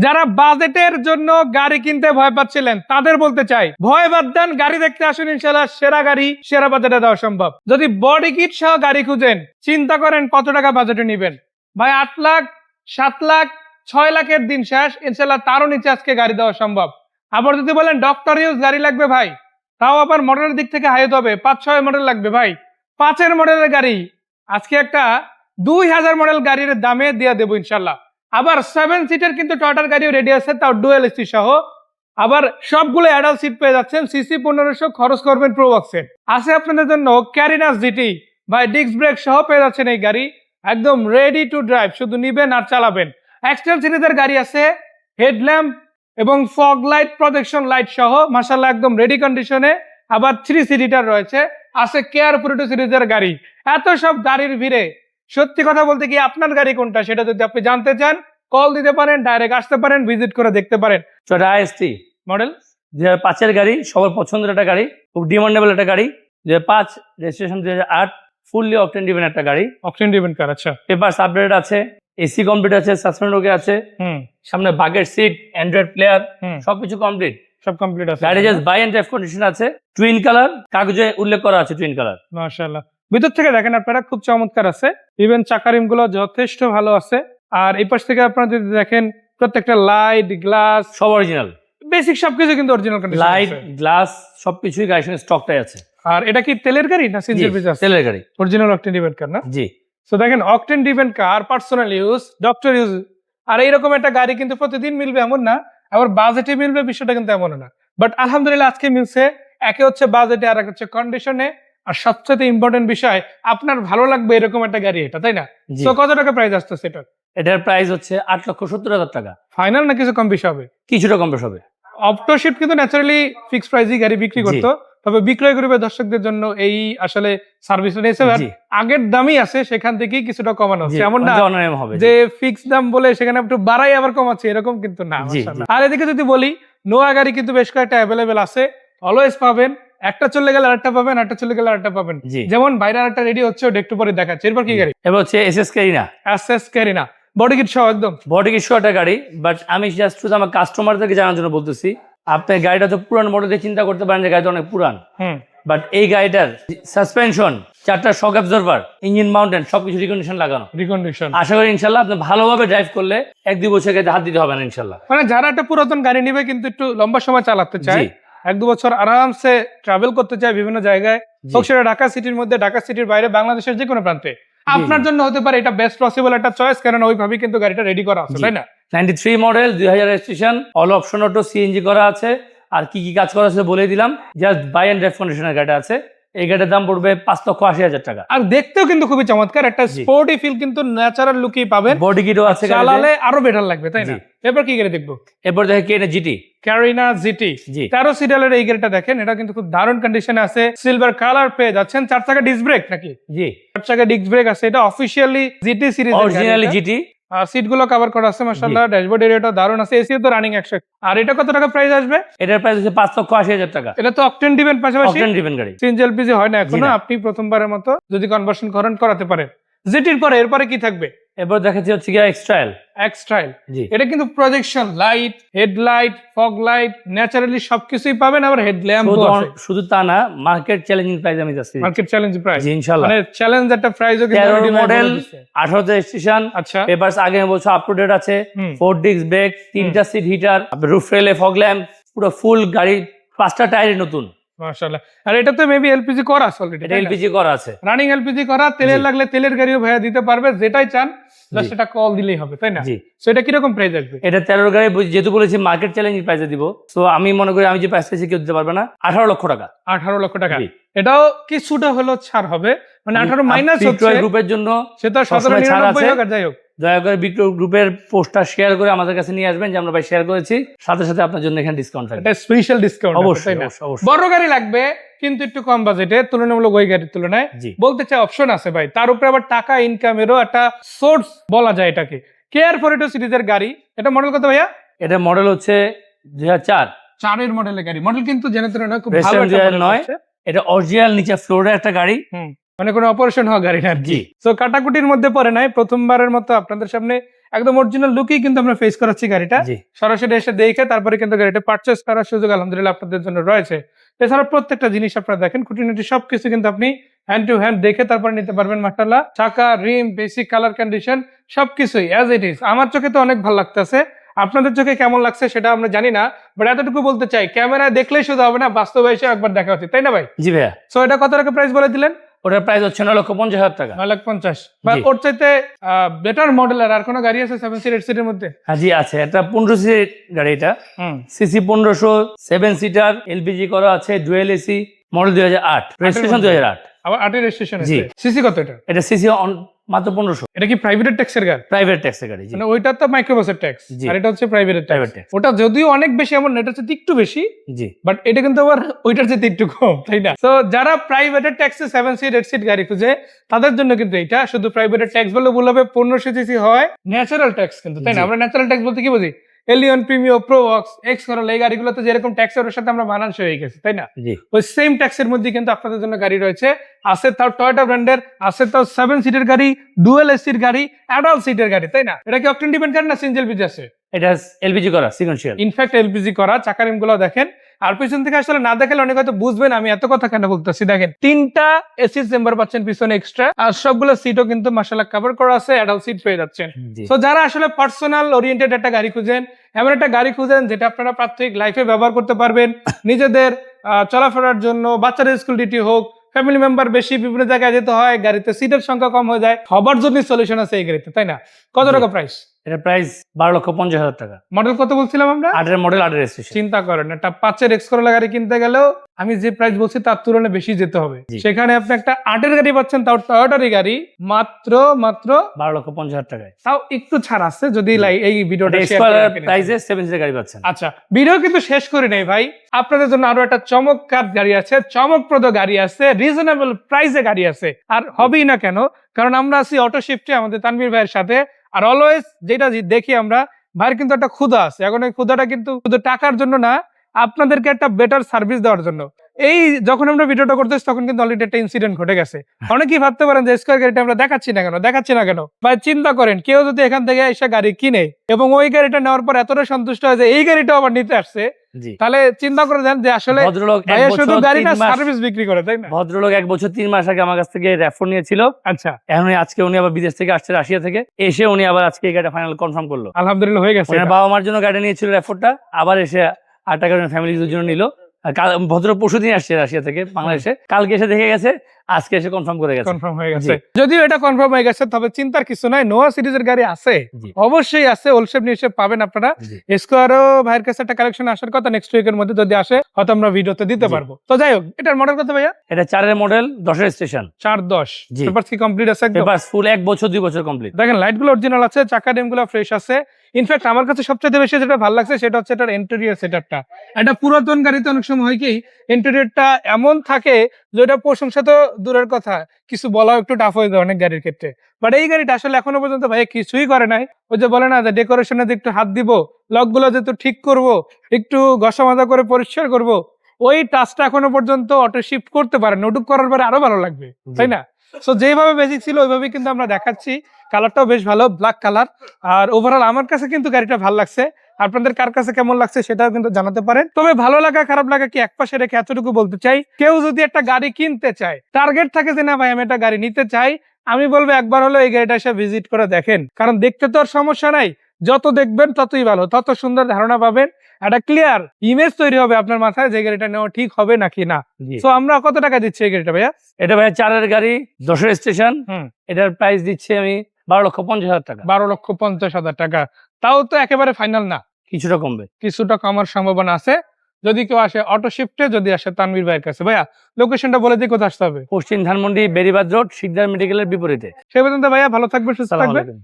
যারা বাজেটের জন্য গাড়ি কিনতে ভয় পাচ্ছিলেন তাদের বলতে চাই, ভয় বাদ দেন, গাড়ি দেখতে আসুন, ইনশাল্লাহ সেরা গাড়ি সেরা বাজেটে দেওয়া সম্ভব। যদি বডি কিট সহ গাড়ি খুঁজেন, চিন্তা করেন কত টাকা বাজেটে নিবেন। ভাই 8 লাখ 7 লাখ 6 লাখের দিন শেষ, ইনশাল্লাহ তারও নিচে আজকে গাড়ি দেওয়া সম্ভব। আবার যদি বলেন ডক্টর ইউজ গাড়ি লাগবে ভাই, তাও আবার মডেলের দিক থেকে হাই হবে, 5-6 মডেল লাগবে ভাই, 5-এর মডেলের গাড়ি আজকে একটা 2000 মডেল গাড়ির দামে দিয়ে দেবো ইনশাল্লাহ। আবার 7 সিটের কিন্তু টয়টার গাড়িও রেডি আছে, তাও ডুয়েল এসি সহ। আবার সবগুলো অ্যাডাল্ট সিট পেয়ে যাচ্ছেন, সিসি 1500 খরচ করবেন প্রো বক্সের। আছে আপনাদের জন্য ক্যারিনাস জিটি ভাই, ডিস্ক ব্রেক সহ পেয়ে যাচ্ছেন এই গাড়ি, একদম রেডি টু ড্রাইভ, শুধু নিবেন আর চালাবেন। এক্সটেল সিরিজের গাড়ি আছে, হেডল্যাম্প এবং ফগ লাইট, প্রজেকশন লাইট সহ, মাশাআল্লাহ একদম রেডি কন্ডিশনে। আবার 3 সিটার রয়েছে, আছে কেয়ার পুরোটো সিরিজের গাড়ি। এত সব গাড়ির ভিড়ে সত্যি কথা বলতে কি, আপনার গাড়ি কোনটা সেটা যদি আপনি জানতে চান, কল দিতে পারেন, ডাইরেক্ট আসতে পারেন, ভিজিট করে দেখতে পারেন। টয়োটা আইএসটি মডেল 2005 গাড়ি, সবার পছন্দের একটা গাড়ি, খুব ডিমান্ডেবল একটা গাড়ি। 2005 রেজিস্ট্রেশন, 2008 ফুললি অকটেন ড্রিভেন একটা গাড়ি। অকটেন ড্রিভেন কার, আচ্ছা। পেপারস আপডেট আছে, এসি কমপ্লিট আছে, সাসপেন্ড ওকে আছে, সামনে বাগের সিট, অ্যান্ড্রয়েড প্লেয়ার, সবকিছু কমপ্লিট, সব কমপ্লিট আছে। গাড়ি just buy and drive condition আছে, টুইন কালার, কাগজে উল্লেখ করা আছে টুইন কালার। মাশাআল্লাহ, ভিতর থেকে দেখেন আপনারা, খুব চমৎকার আছে। ইভেন চাকারিম গুলো যথেষ্ট ভালো আছে। আর এই পাশ থেকে আপনারা যদি দেখেন, প্রত্যেকটা লাইট, গ্লাস সব অরিজিনাল, বেসিক সবকিছু কিন্তু অরিজিনাল কন্ডিশন, লাইট, গ্লাস সবকিছুই গাড়ির সঙ্গে স্টকটাই আছে। আর এটা কি তেলের গাড়ি না সিএনজি বেস আছে? তেলের গাড়ি, অরিজিনাল অকটেন ড্রিভেন কার না? জি। সো দেখেন, octane driven car, personal use, doctor use, আর এইরকম একটা গাড়ি কিন্তু প্রতিদিন মিলবে এমন না, আবার বাজেটে মিলবে বিষয়টা কিন্তু এমন না। বাট আলহামদুলিল্লাহ আজকে মিলছে। একে হচ্ছে বাজেটে, আর এক হচ্ছে কন্ডিশনে, আর সবচেয়ে ইম্পর্টেন্ট বিষয় আপনার ভালো লাগবে এরকম একটা গাড়ি, এটা তাই না? তো কত টাকা প্রাইস আসতেছে এটা? এটার প্রাইস হচ্ছে 8,70,000 টাকা। ফাইনাল না কিছু কম বেশি হবে? কিছুটা কম বেশ হবে। অপটোশিপ কিন্তু ন্যাচারালি ফিক্স প্রাইসই গাড়ি বিক্রি করতো, তবে বিক্রয় গ্রুপের দর্শকদের জন্য এই আসলে সার্ভিসটা নিয়েছে, আগের দামই আছে, সেখান থেকেই কিছুটা কমানো হচ্ছে, এমন না যে ফিক্স দাম বলে সেখানে একটু বাড়াই আবার কমাচ্ছে, এরকম কিন্তু না। আর এদিকে যদি বলি, নোয়া গাড়ি কিন্তু বেশ কয়েকটা অ্যাভেলেবেল আছে, অলওয়েজ পাবেন। একটা চলে গেলে আরেকটা পাবেন, একটা চলে গেলে আরেকটা পাবেন। যেমন বাইরে আরেকটা রেডি হচ্ছে, ওটা একটু পরে দেখাচ্ছে। এরপর কি গাড়ি? এবার হচ্ছে SS corona. SS corona body kit সহ, একদম বডি কিট সহ একটা গাড়ি। বাট আমি জাস্ট শুধু আমার কাস্টমারদেরকে জানার জন্য বলতেছি, আপনি গাড়িটা তো পুরান মডেলে চিন্তা করতে পারেন যে গাড়িটা অনেক পুরান, বাট এই গাড়িটার সাসপেনশন, 4টা শক অ্যাবজর্ভার, ইঞ্জিন মাউন্টেন সবকিছু রিকন্ডিশন লাগানো। আশা করি ইনশাল্লাহ আপনি ভালোভাবে ড্রাইভ করলে 1-2 বছর গাড়িতে হাত দিতে হবে না ইনশাল্লাহ। মানে যারা একটা পুরাতন গাড়ি নিবে কিন্তু একটু লম্বা সময় চালাতে চায়, 1-2 বছর আরামসে ট্রাভেল করতে চায় বিভিন্ন জায়গায়, হোক সেটা ঢাকা সিটির মধ্যে, ঢাকা সিটির বাইরে, বাংলাদেশের যে কোনো প্রান্তে, আপনার জন্য হতে পারে এটা বেস্ট পসিবল একটা চয়েস, কারণ ওইভাবেই কিন্তু গাড়িটা রেডি করা আছে, তাই না? 93 model, 2000 registration, all option auto, CNG করা আছে। আর কি কি কাজ করা আছে বলে দিলাম, জাস্ট বাই এন্ড ড্রাইভ কন্ডিশনের গাড়ি আছে। এই গাড়ির দাম পড়বে 5,80,000 টাকা। আর দেখতেও কিন্তু খুবই চমৎকার, একটা স্পোর্টি ফিল কিন্তু ন্যাচারাল লুকই পাবেন। বডি কিটও আছে, চালালে আরো বেটার লাগবে, তাই না? এরপর কি গাড়ি দেখবো? এরপর দেখে কেনা জিটি, ক্যারিনা জিটি 13 সিটারের এই গাড়িটা দেখেন, এটা কিন্তু খুব দারুণ কন্ডিশনে আছে, সিলভার কালার পেয়ে যাচ্ছেন। 4 চাকা ডিস্ক ব্রেক নাকি? জি, 4 চাকা ডিস্ক ব্রেক আছে। এটা officially GT series, originally GT. আর সিট গুলো কভার করা আছে মাশাআল্লাহ, ড্যাশবোর্ড এরিয়াটা দারুণ আছে, এসিও তো রানিং 100। আর এটা কত টাকা প্রাইস আসবে? এটার প্রাইস হচ্ছে 5,80,000 টাকা। এটা তো অকটেন ডিভেন, পাশাপাশি অকটেন ডিভেন গাড়ি, সিএনজি এলপিজি হয় না এখনো, আপনি প্রথমবারের মতো যদি কনভার্সন করাতে পারেন। জিটির পরে এরপরে কি থাকবে? এরপর দেখাচ্ছি হচ্ছে গিয়া এক্সট্রাইল। এটা কিন্তু projection light, headlight, fog light, naturally সবকিছুই পাবেন, আবার হেডল্যাম্পও আছে। শুধু তা না, মার্কেট চ্যালেঞ্জিং প্রাইস আমি যাচ্ছি। মার্কেট চ্যালেঞ্জ প্রাইস, ইনশাআল্লাহ মানে চ্যালেঞ্জ একটা প্রাইসও কিন্তু 13 মডেল, 18 রেজিস্ট্রেশন। আচ্ছা, পেপারস আগে বলছো আপ টু ডেট আছে, 4 ডিস্ক ব্রেক, 3টা সিট হিটার, রুফ রেলে ফগ ল্যাম্প, পুরো ফুল গাড়ি, 5টা টায়ার নতুন মাশাআল্লাহ। আর এটা তো মেবি এলপিজি করা আছে অলরেডি, এটা এলপিজি করা আছে, রানিং এলপিজি করা। তেলের লাগলে তেলের গাড়িও ভাইয়া দিতে পারবে, যেটাই চান জাস্ট এটা কল দিলেই হবে, তাই না? সো এটা কি রকম প্রাইস আসবে? এটা 13 গাড়ি, যেহেতু বলেছি মার্কেট চ্যালেঞ্জিং প্রাইসে দিব, সো আমি মনে করি আমি যে প্রাইস পেয়েছি কেউ দিতে পারবে না। 18 লক্ষ টাকা। 18 লক্ষ টাকা। এটাও কিছুটা হলো ছাড় হবে, মানে 18 মাইনাস হচ্ছে গ্রুপের জন্য, সেটা 1799 হোক আর যাই হোক। দয়া করে বিক্রয় গ্রুপের পোস্টটা শেয়ার করে আমাদের কাছে নিয়ে আসবেন যে আমরা ভাই শেয়ার করেছি, সাথে সাথে আপনার জন্য এখানে ডিসকাউন্ট থাকবে, এটা স্পেশাল ডিসকাউন্ট। অবশ্যই। বড় গাড়ি লাগবে কিন্তু একটু কম বাজেটে, তুলনামূলক ওই গাড়ির তুলনায় বলতে চাই অপশন আছে ভাই, তার উপরে আবার টাকা ইনকামেরও একটা সোর্স বলা যায় এটাকে। কেয়ার পুরোটো সিরিজের গাড়ি, এটা মডেল কত ভাইয়া? এটা মডেল হচ্ছে 2004 এর মডেলের গাড়ি। মডেল কিন্তু জেনে নয়, খুব ভালো একটা মডেল নয়, এটা অরিজিনাল নিচে ফ্লোরের একটা গাড়ি, মানে কোনো অপারেশন হওয়া গাড়ি না আর কি। সো কাটাকুটির মধ্যে পড়ে নাই, প্রথমবারের মতো আপনাদের সামনে একদম অরিজিনাল লুকেই কিন্তু আমরা ফেস করাচ্ছি গাড়িটা। জি সরাসরি এসে দেখে তারপরে কিন্তু গাড়িটা পারচেস করার সুযোগ আলহামদুলিল্লাহ আপনাদের জন্য রয়েছে। এছাড়া প্রত্যেকটা জিনিস আপনারা দেখেন, খুঁটিনাটি সবকিছু কিন্তু আপনি হ্যান্ড টু হ্যান্ড দেখে তারপরে নিতে পারবেন। মাশাআল্লাহ, চাকা, রিম, বেসিক কালার কন্ডিশন সবকিছুই অ্যাজ ইট ইজ। আমার চোখে তো অনেক ভালো লাগতেছে, আপনাদের চোখে কেমন লাগছে সেটা আমরা জানি না, বাট এতটুকু বলতে চাই, ক্যামেরায় দেখলেই শুধু হবে না, বাস্তবে এসে একবার দেখা উচিত, তাই না ভাই? জি ভাইয়া, সো এটা কত টাকা প্রাইস বলে দিলেন? ওটার প্রাইস হচ্ছে 9,50,000 টাকা। 9,50,000। বা জি। ওর চাইতে বেটার মডেলের আর কোনো গাড়ি আছে 7 সিট 8 সিটের মধ্যে? হ্যাঁ জি আছে, এটা 15 সিটের গাড়ি, এটা সিসি 1500, 7 সিটার, এলপিজি করা আছে, ডুয়েল এসি, মডেল 2008, রেজিস্ট্রেশন 2008। আবার 8 রেজিস্ট্রেশন জি। আছে। সিসি কত এটা? এটা সিসি মাত্র 1500, এটা কি প্রাইভেট ট্যাক্সের গাড়ি? প্রাইভেট ট্যাক্সের গাড়ি। জি মানে ওইটা তো মাইক্রোবাসের ট্যাক্স, জি। আর এটা হচ্ছে প্রাইভেট প্রাইভেট ট্যাক্স। ট্যাক্স। ওটা যদিও অনেক বেশি, আমার এটা হচ্ছে একটু বেশি, জি বাট এটা কিন্তু আবার ওইটার চেয়ে একটু কম, তাই না? তো যারা প্রাইভেটের ট্যাক্সে 7 সিট 8 সিট গাড়ি খুঁজে, তাদের জন্য কিন্তু এটা শুধু প্রাইভেটের ট্যাক্স বলে ভুল হবে। 1500 সিসি হয় ন্যাচারাল ট্যাক্স কিন্তু, তাই না? জি। আমরা ন্যাচারাল ট্যাক্স বলতে কি বুঝি? Allion, Premio, Probox, X Corolla, এই গাড়িগুলোতে যেরকম ট্যাক্স ওর সাথে আমরা মানানসই হয়ে গেছে, তাই না? জি ওই সেম ট্যাক্সের মধ্যে কিন্তু আপনাদের জন্য গাড়ি রয়েছে। আছে তাও টয়োটা ব্র্যান্ডের, আছে তাও 7 সিটের গাড়ি, ডুয়েল এসির গাড়ি, অ্যাডাল্ট সিটের গাড়ি, তাই না? এটা কি অকটেন ডিপেন্ড গাড়ি না সিঙ্গেল পিজ আছে? এটা এলপিজি করা সিকোয়েন্সিয়াল। ইনফ্যাক্ট এলপিজি করা। চাকা রিম গুলো দেখেন, আর পিছন থেকে আসলে না দেখলে অনেক হয়তো বুঝবেন আমি এত কথা কেন বলতেছি। দেখেন 3টা এসি চেম্বার পাচ্ছেন পিছনে এক্সট্রা, আর সবগুলো সিটও কিন্তু মাশাআল্লাহ কভার করা আছে, অ্যাডাল্ট সিট পেয়ে যাচ্ছেন। জি তো যারা আসলে পার্সোনাল ওরিয়েন্টেড একটা গাড়ি খুঁজেন, এমন একটা গাড়ি খুঁজেন যেটা আপনারা প্রাত্যহিক লাইফে ব্যবহার করতে পারবেন, নিজেদের চলাফেরার জন্য, বাচ্চাদের স্কুল ডিউটি হোক, ফ্যামিলি মেম্বার বেশি, বিভিন্ন জায়গায় যেতে হয়, গাড়িতে সিটের সংখ্যা কম হয়ে যায়, সবার জন্য সলিউশন আছে এই গাড়িতে, তাই না? কত জি। টাকা প্রাইস? এটা প্রাইস 12,50,000 টাকা। মডেল কত বলছিলাম আমরা? 8 এর মডেল, 8 এর রেজিস্ট্রেশন। চিন্তা করেন, একটা 5-এর এক্স করোলা গাড়ি কিনতে গেলেও আমি যে প্রাইস বলছি তার তুলনায় বেশি যেতে হবে। জি। সেখানে আপনি একটা 8-এর গাড়ি পাচ্ছেন, তাও টয়োটারই গাড়ি, মাত্র 12,50,000 টাকায়। তাও একটু ছাড় আছে যদি এই ভিডিওটা এটা শেয়ার স্কয়ার করে প্রাইসে 7 সিটার গাড়ি পাচ্ছেন। আচ্ছা, ভিডিও কিন্তু শেষ করি নাই ভাই, আপনাদের জন্য আরো একটা চমৎকার গাড়ি আছে, চমকপ্রদ গাড়ি আছে, রিজনেবল প্রাইসে গাড়ি আছে। আর হবেই না কেন, কারণ আমরা আছি অটো শিফটে আমাদের তানভীর ভাইয়ের সাথে। আর অলওয়েজ যেটা দেখি আমরা, ভাইয়ের কিন্তু একটা ক্ষুধা আছে। এখন এই ক্ষুধাটা কিন্তু শুধু টাকার জন্য না, আপনাদেরকে একটা বেটার সার্ভিস দেওয়ার জন্য। এই যখন আমরা ভিডিওটা করতেছি তখন কিন্তু অলরেডি একটা ইনসিডেন্ট ঘটে গেছে। অনেকেই ভাবতে পারেন যে স্কয়ার গাড়িটা আমরা দেখাচ্ছি না কেন। ভাই চিন্তা করেন, কেউ যদি এখান থেকে এসে গাড়ি কিনে এবং ওই গাড়িটা নেওয়ার পর এতটা সন্তুষ্ট হয় যে এই গাড়িটাও আবার নিতে আসছে, জি তাহলে চিন্তা করে দেন যে আসলে ভদ্রলোক ভাইয়া শুধু গাড়ি না সার্ভিস বিক্রি করে, তাই না? ভদ্রলোক 1 বছর 3 মাস আগে আমার কাছ থেকে রেফার নিয়েছিল। আচ্ছা, এখন আজকে উনি আবার বিদেশ থেকে আসছে, রাশিয়া থেকে এসে উনি আবার আজকে এই গাড়িটা ফাইনাল কনফার্ম করলো। আলহামদুলিল্লাহ হয়ে গেছে। ওনার বাবা মার জন্য গাড়ি নিয়েছিল রেফারটা, আবার এসে 8 টাকা ফ্যামিলির জন্য নিল। আর ভদ্র পরশুদিন আসছে রাশিয়া থেকে বাংলাদেশে, কালকে এসে দেখে গেছে, আজকে এসে কনফার্ম করে গেছে। কনফার্ম হয়ে গেছে। যদিও এটা কনফার্ম হয়ে গেছে, তবে চিন্তার কিছু নাই, নোয়া সিরিজের গাড়ি আছে, জি। অবশ্যই আছে, ওলশেপ নিউশেপ পাবেন আপনারা। জি। স্কোয়ারও ভাইয়ের কাছে একটা কালেকশন আসার কথা, নেক্সট উইকের মধ্যে যদি আসে হয়তো আমরা ভিডিওতে দিতে জি। পারবো। তো যাই হোক, এটার মডেল কত ভাইয়া? এটা 4 এর মডেল, 10 এর স্টেশন, 4-10। জি। পেপারস কি কমপ্লিট আছে একদম? পেপারস ফুল 1 বছর 2 বছর কমপ্লিট। দেখেন লাইট গুলো অরিজিনাল আছে, চাকা ডিম গুলো ফ্রেশ আছে। ইনফ্যাক্ট আমার কাছে সবচেয়ে বেশি যেটা ভালো লাগছে সেটা হচ্ছে এটার ইন্টেরিয়র সেটআপটা। এটা পুরাতন গাড়িতে অনেক সময় হয় কি, ইন্টেরিয়রটা এমন থাকে যে এটা প্রশংসা তো দূরের কথা, কিছু বলাও একটু টাফ হয়ে যায় অনেক গাড়ির ক্ষেত্রে। বাট এই গাড়িটা আসলে এখনো পর্যন্ত ভাই কিছুই করে নাই। ওই যে বলে না যে ডেকোরেশনে একটু হাত দিব, লক গুলো যেহেতু ঠিক করব, একটু ঘষা মাজা করে পরিষ্কার করব, ওই টাচটা এখনো পর্যন্ত অটো শিফট করতে পারেন। ওটুক করার পরে আরো ভালো লাগবে, তাই না? সো যেভাবে বেসিক ছিল ওইভাবেই কিন্তু আমরা দেখাচ্ছি। কালারটাও বেশ ভালো, ব্ল্যাক কালার। আর ওভারঅল আমার কাছে কিন্তু গাড়িটা ভালো লাগছে। আপনাদের কার কাছে কেমন লাগছে সেটাও কিন্তু জানাতে পারেন। তবে ভালো লাগা খারাপ লাগা কি একপাশে রেখে এতটুকু বলতে চাই, কেউ যদি একটা গাড়ি কিনতে চায়, টার্গেট থাকে যে না ভাই আমি একটা গাড়ি নিতে চাই, আমি বলবো একবার হলো এই গাড়িটা এসে ভিজিট করে দেখেন। কারণ দেখতে তো আর সমস্যা নাই, যত দেখবেন ততই ভালো, তত সুন্দর ধারণা পাবেন, একটা ক্লিয়ার ইমেজ তৈরি হবে আপনার মাথায় যে গাড়িটা নেওয়া ঠিক হবে নাকি না। জি। তো আমরা কত টাকা দিচ্ছি এই গাড়িটা ভাইয়া? এটা ভাই 4 এর গাড়ি, 10 এর স্টেশন। হুম। এটার প্রাইস দিচ্ছি আমি 12,50,000 টাকা। 12,50,000 টাকা। তাও তো একেবারে ফাইনাল না, কিছুটা কমবে। কিছুটা কমার সম্ভাবনা আছে যদি কেউ আসে অটো শিফটে, যদি আসে তানভীর ভাইয়ের কাছে। ভাইয়া লোকেশনটা বলে দিই, কোথায় আসতে হবে? পশ্চিম ধানমন্ডি বেরিবাদ রোড, শিকদার মেডিকেলের বিপরীতে। সে পর্যন্ত ভাইয়া ভালো থাকবেন, সুস্থ সালাম থাকবেন। আলাইকুম।